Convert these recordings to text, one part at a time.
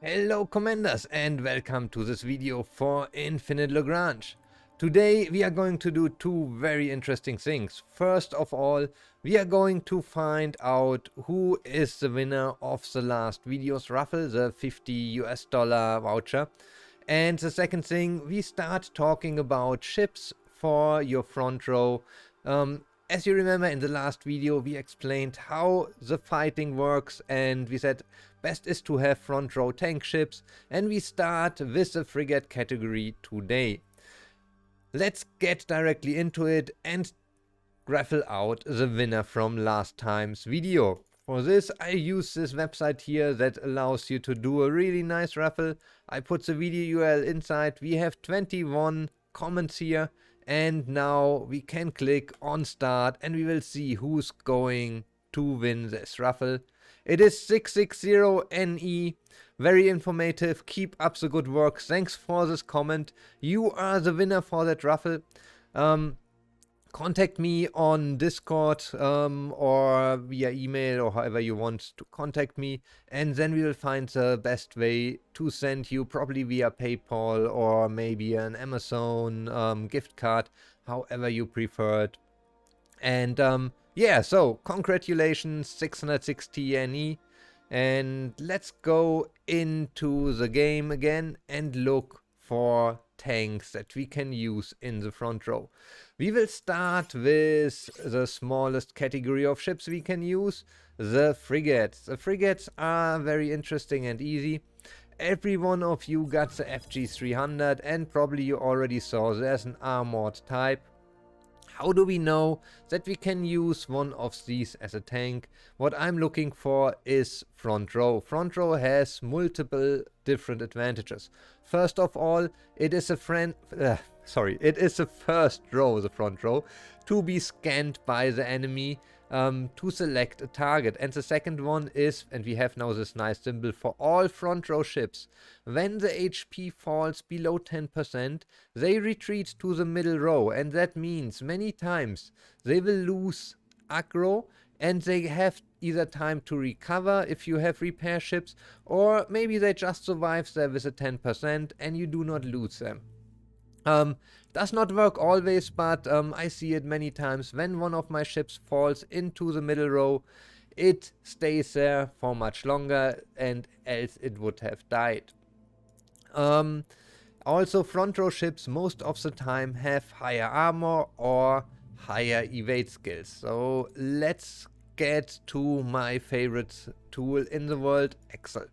Hello Commanders and welcome to this video for Infinite Lagrange. Today we are going to do two very interesting things. First of all, we are going to find out who is the winner of the last video's raffle, the $50 voucher. And the second thing, we start talking about ships for your front row. As you remember, in the last video we explained how the fighting works and we said best is to have front row tank ships, and we start with the frigate category today. Let's get directly into it and raffle out the winner from last time's video. For this I use this website here that allows you to do a really nice raffle. I put the video URL inside. We have 21 comments here. And now we can click on start and we will see who's going to win this raffle. It is 660NE. Very informative. Keep up the good work. Thanks for this comment. You are the winner for that raffle. Contact me on Discord or via email or however you want to contact me, and then we will find the best way to send you, probably via PayPal or maybe an Amazon gift card, however you prefer it. And yeah, so congratulations, 660NE, and let's go into the game again and look for tanks that we can use in the front row. We will start with the smallest category of ships we can use, the frigates. The frigates are very interesting and easy. Every one of you got the FG300 and probably you already saw there's an armored type. How do we know that we can use one of these as a tank? What I'm looking for is front row. Front row has multiple different advantages. First of all, it is the first row, the front row, to be scanned by the enemy to select a target. And the second one is, and we have now this nice symbol for all front row ships, when the HP falls below 10%, they retreat to the middle row, and that means many times they will lose aggro and they have either time to recover if you have repair ships, or maybe they just survive there with a 10% and you do not lose them. Does not work always, but I see it many times. When one of my ships falls into the middle row, it stays there for much longer, and else it would have died. Also, front row ships most of the time have higher armor or higher evade skills. So let's get to my favorite tool in the world, Excel.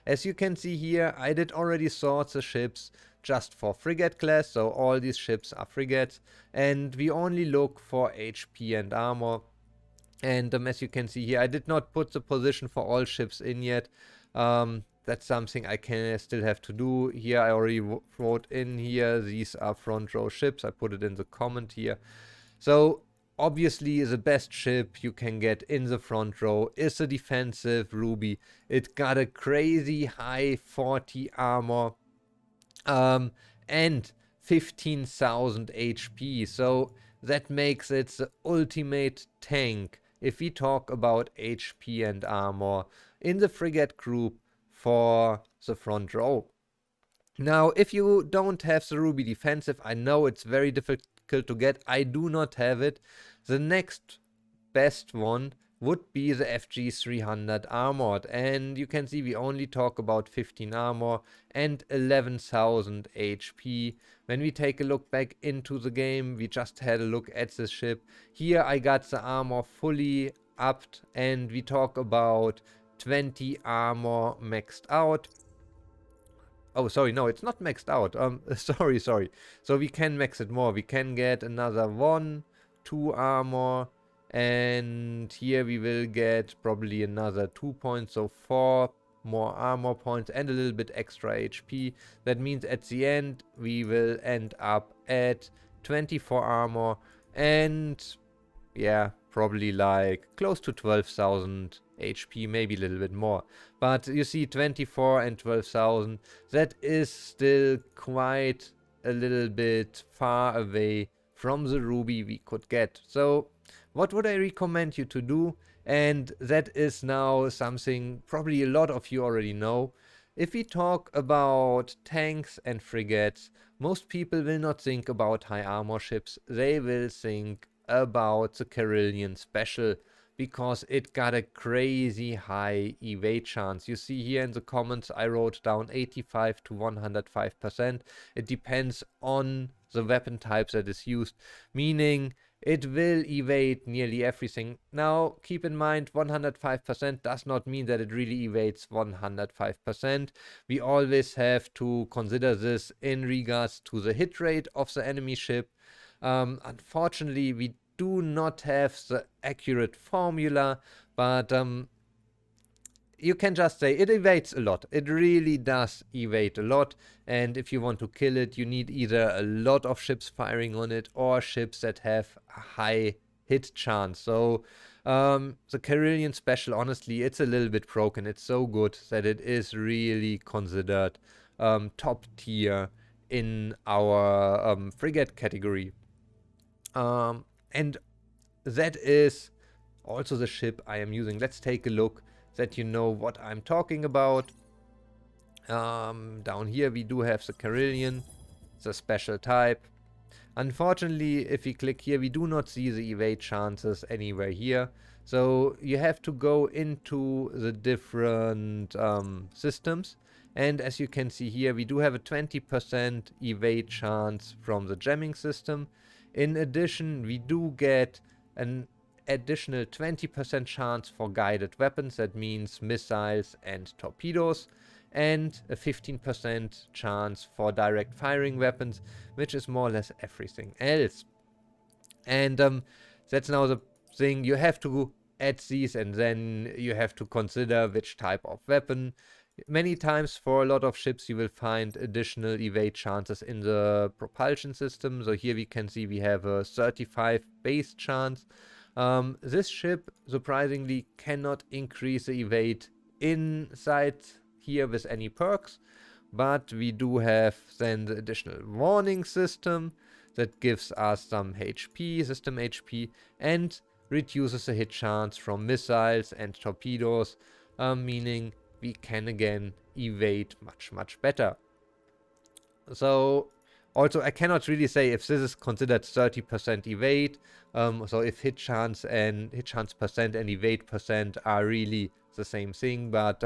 As you can see here, I did already sort the ships just for frigate class, so all these ships are frigates, and we only look for HP and armor. And as you can see here, I did not put the position for all ships in yet. That's something I can still have to do. Here I already wrote in here, these are front row ships. I put it in the comment here. So obviously the best ship you can get in the front row is the defensive Ruby. It got a crazy high 40 armor and 15,000 HP, so that makes it the ultimate tank if we talk about HP and armor in the frigate group for the front row. Now, if you don't have the Ruby defensive, I know it's very difficult to get. I do not have it. The next best one would be the FG300 armored, and you can see we only talk about 15 armor and 11,000 HP. When we take a look back into the game, we just had a look at this ship. Here I got the armor fully upped, and we talk about 20 armor maxed out. Oh, sorry, no, it's not maxed out. Sorry. So we can max it more. We can get another 1, 2 armor, and here we will get probably another 2 points, so 4 more armor points and a little bit extra HP. That means at the end we will end up at 24 armor and yeah, probably like close to 12,000 HP, maybe a little bit more. But you see, 24 and 12,000, that is still quite a little bit far away from the Ruby we could get. So what would I recommend you to do? And that is now something probably a lot of you already know. If we talk about tanks and frigates, most people will not think about high armor ships. They will think about the Carillion Special because it got a crazy high evade chance. You see here in the comments I wrote down 85 to 105%. It depends on the weapon types that is used, meaning it will evade nearly everything. Now, keep in mind, 105% does not mean that it really evades 105%. We always have to consider this in regards to the hit rate of the enemy ship. Unfortunately, we do not have the accurate formula, but you can just say it evades a lot. It really does evade a lot, and if you want to kill it, you need either a lot of ships firing on it or ships that have a high hit chance. So the Carillion Special, honestly, it's a little bit broken. It's so good that it is really considered top tier in our frigate category. And that is also the ship I am using. Let's take a look that you know what I'm talking about. Down here we do have the Carillion, the special type. Unfortunately, if we click here, we do not see the evade chances anywhere here. So you have to go into the different systems. And as you can see here, we do have a 20% evade chance from the jamming system. In addition, we do get an additional 20% chance for guided weapons. That means missiles and torpedoes. And a 15% chance for direct firing weapons, which is more or less everything else. And that's now the thing. You have to add these, and then you have to consider which type of weapon. Many times for a lot of ships you will find additional evade chances in the propulsion system. So here we can see we have a 35 base chance. This ship surprisingly cannot increase the evade inside here with any perks, but we do have then the additional warning system that gives us some HP, system HP, and reduces the hit chance from missiles and torpedoes, meaning we can again evade much better. So also I cannot really say if this is considered 30% evade, so if hit chance percent and evade percent are really the same thing, but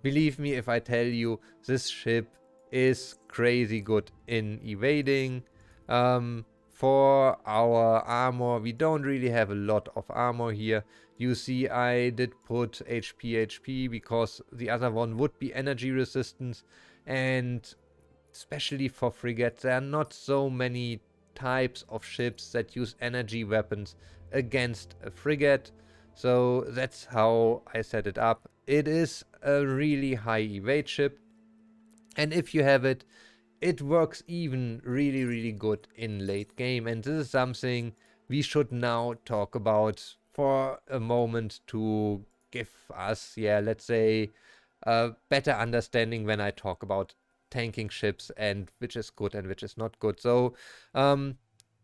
believe me if I tell you, this ship is crazy good in evading. For our armor, we don't really have a lot of armor here. You see I did put HP because the other one would be energy resistance, and especially for frigates, there are not so many types of ships that use energy weapons against a frigate. So that's how I set it up. It is a really high evade ship, and if you have it, it works even really good in late game. And this is something we should now talk about for a moment to give us, let's say, a better understanding when I talk about tanking ships and which is good and which is not good. So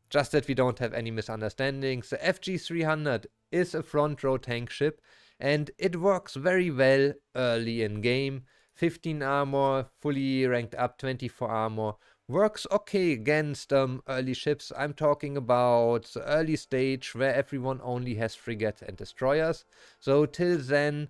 just that we don't have any misunderstandings, the FG300 is a front row tank ship, and it works very well early in game. 15 armor, fully ranked up, 24 armor. Works okay against early ships. I'm talking about the early stage where everyone only has frigates and destroyers. So till then,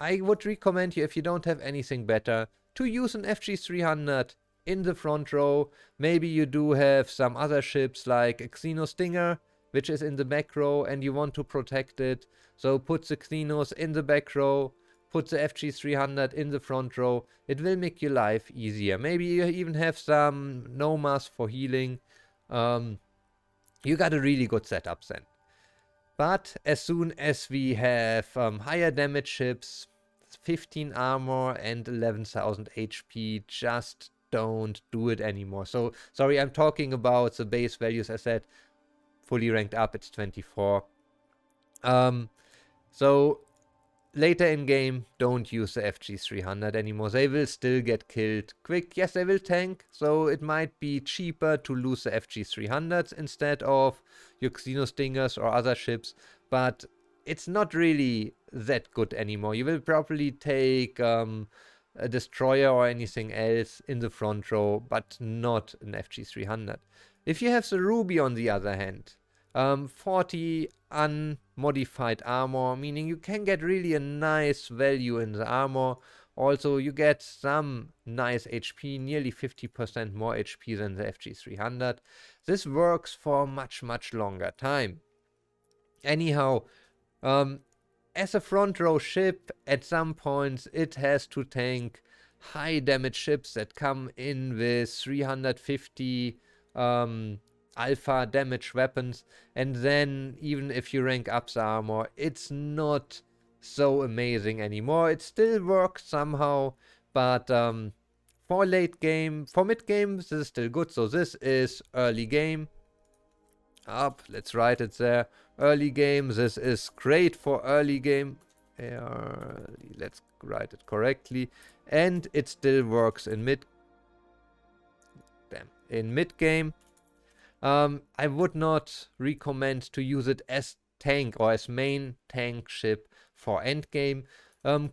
I would recommend you, if you don't have anything better, to use an FG300 in the front row. Maybe you do have some other ships like a Xeno Stinger, which is in the back row, and you want to protect it. So put the Xenos in the back row, put the FG300 in the front row. It will make your life easier. Maybe you even have some Nomas for healing. You got a really good setup then. But as soon as we have higher damage ships, 15 armor and 11,000 HP, just don't do it anymore. So sorry, I'm talking about the base values. I said fully ranked up, it's 24. So later in game, don't use the FG300 anymore. They will still get killed quick. Yes, they will tank, so it might be cheaper to lose the FG300s instead of your Xeno Stingers or other ships, but it's not really that good anymore. You will probably take a destroyer or anything else in the front row, but not an FG300. If you have the Ruby on the other hand, 40 unmodified armor, meaning you can get really a nice value in the armor. Also, you get some nice HP, nearly 50% more HP than the FG300. This works for much longer time. Anyhow, as a front row ship, at some points it has to tank high damage ships that come in with 350 alpha damage weapons, and then even if you rank up the armor, it's not so amazing anymore. It still works somehow, but for late game, for mid game, this is still good. So this is early game. Up, let's write it there. Early game, this is great for early game. Let's write it correctly. And it still works in mid. In mid game. I would not recommend to use it as tank or as main tank ship for end game.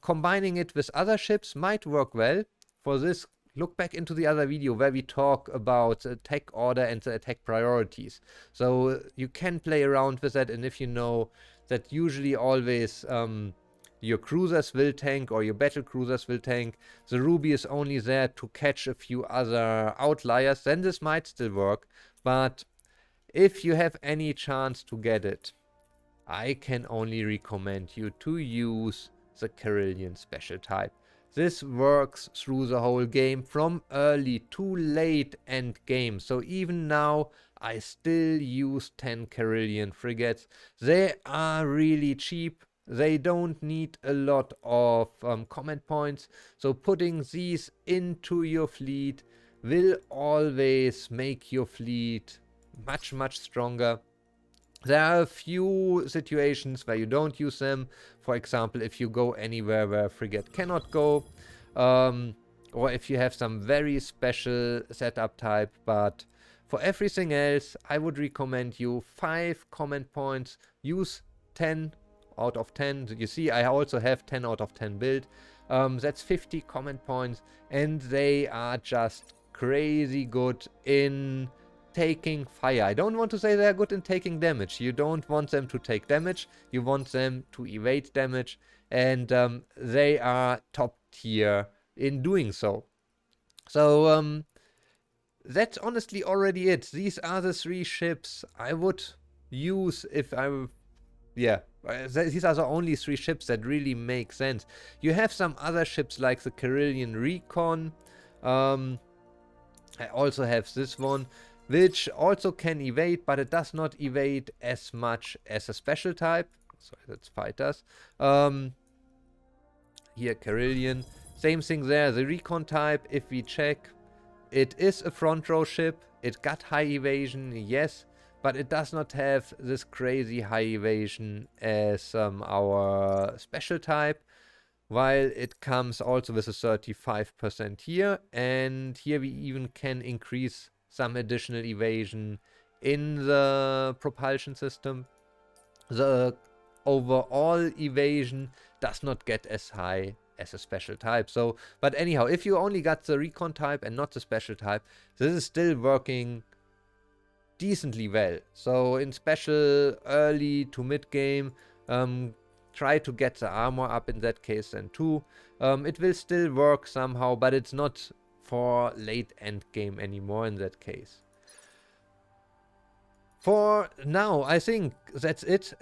Combining it with other ships might work well. For this, look back into the other video where we talk about the attack order and the attack priorities. So you can play around with that, and if you know that usually always your cruisers will tank or your battle cruisers will tank, the Ruby is only there to catch a few other outliers, then this might still work. But if you have any chance to get it, I can only recommend you to use the Carillion special type. This works through the whole game from early to late end game. So even now I still use 10 Carillion frigates. They are really cheap. They don't need a lot of command points. So putting these into your fleet will always make your fleet much stronger. There are a few situations where you don't use them. For example, if you go anywhere where a frigate cannot go, or if you have some very special setup type. But for everything else, I would recommend you 5 command points. Use 10 out of 10. You see, I also have 10 out of 10 build. That's 50 command points, and they are just crazy good in taking fire. I don't want to say they're good in taking damage. You don't want them to take damage. You want them to evade damage. And they are top tier in doing so. So that's honestly already it. These are the 3 ships I would use if I... Yeah, these are the only 3 ships that really make sense. You have some other ships like the Carillion Recon. I also have this one, which also can evade, but it does not evade as much as a special type. So that's fighters. Here, Carillion. Same thing there. The Recon type, if we check, it is a front row ship. It got high evasion, yes, but it does not have this crazy high evasion as our special type. While it comes also with a 35% here, and here we even can increase some additional evasion in the propulsion system. The overall evasion does not get as high as a special type. So, but anyhow, if you only got the Recon type and not the special type, this is still working decently well. So in special early to mid game, try to get the armor up in that case then too. It will still work somehow, but it's not for late end game anymore in that case. For now, I think that's it.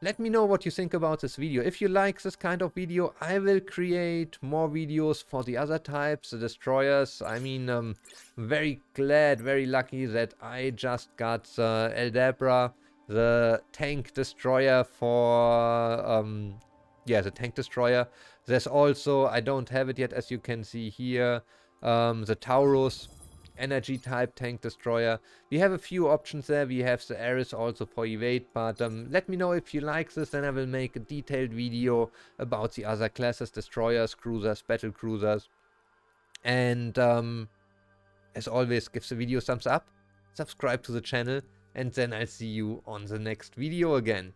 Let me know what you think about this video. If you like this kind of video, I will create more videos for the other types, the destroyers. I mean, very glad, very lucky that I just got Eldabra, the tank destroyer for, the tank destroyer. There's also, I don't have it yet, as you can see here, the Taurus energy type tank destroyer. We have a few options there. We have the Ares also for evade, but let me know if you like this, then I will make a detailed video about the other classes, destroyers, cruisers, battle cruisers. And as always, give the video a thumbs up, subscribe to the channel, and then I'll see you on the next video again.